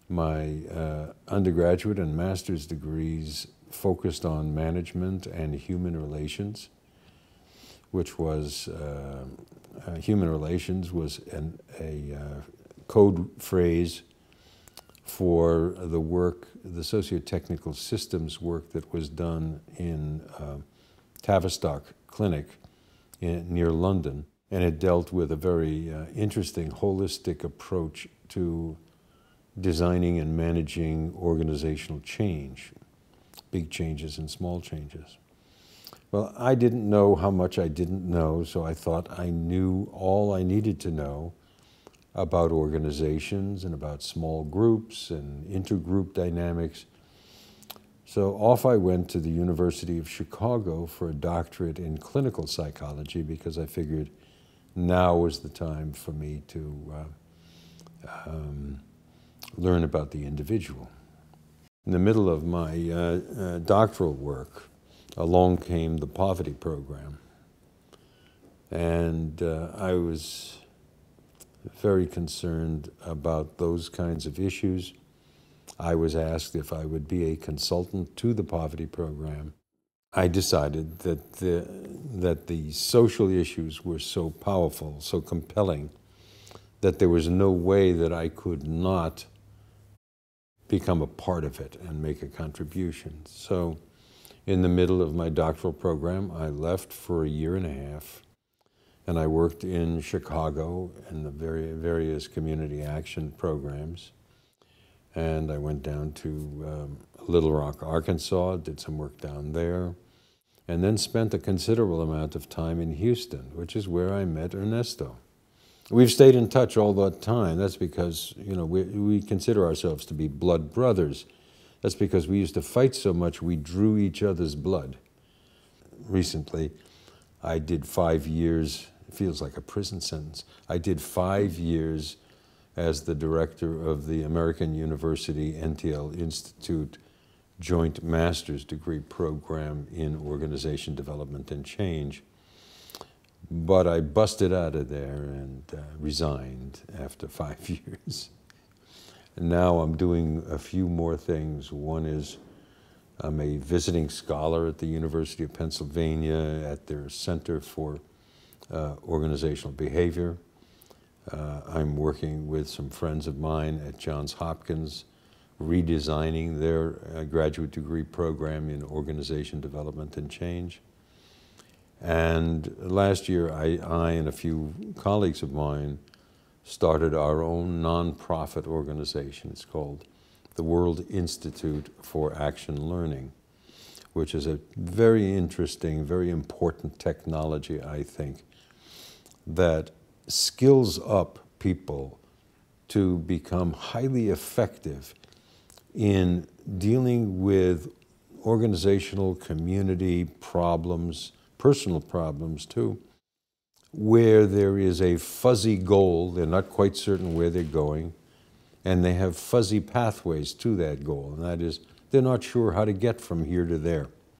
My undergraduate and master's degrees focused on management and human relations, which was, human relations was a code phrase for the work, the socio-technical systems work that was done in Tavistock Clinic near London. And it dealt with a very interesting, holistic approach to designing and managing organizational change, big changes and small changes. Well, I didn't know how much I didn't know, so I thought I knew all I needed to know about organizations and about small groups and intergroup dynamics. So off I went to the University of Chicago for a doctorate in clinical psychology because I figured now was the time for me to learn about the individual. In the middle of my doctoral work, along came the poverty program. And I was very concerned about those kinds of issues. I was asked if I would be a consultant to the poverty program. I decided that the social issues were so powerful, so compelling, that there was no way that I could not become a part of it and make a contribution. So in the middle of my doctoral program, I left for a year and a half, and I worked in Chicago in the various community action programs. And I went down to Little Rock, Arkansas, did some work down there, and then spent a considerable amount of time in Houston, which is where I met Ernesto. We've stayed in touch all that time. That's because, you know, we consider ourselves to be blood brothers. That's because we used to fight so much we drew each other's blood. Recently, I did 5 years, it feels like a prison sentence. I did 5 years as the director of the American University NTL Institute Joint Master's Degree Program in Organization Development and Change. But I busted out of there and resigned after 5 years. And now I'm doing a few more things. One is I'm a visiting scholar at the University of Pennsylvania at their Center for Organizational Behavior. I'm working with some friends of mine at Johns Hopkins, redesigning their graduate degree program in Organization Development and Change. And last year, I and a few colleagues of mine started our own nonprofit organization. It's called the World Institute for Action Learning, which is a very interesting, very important technology, I think, that skills up people to become highly effective in dealing with organizational community problems, personal problems too, where there is a fuzzy goal, they're not quite certain where they're going, and they have fuzzy pathways to that goal, and that is, they're not sure how to get from here to there.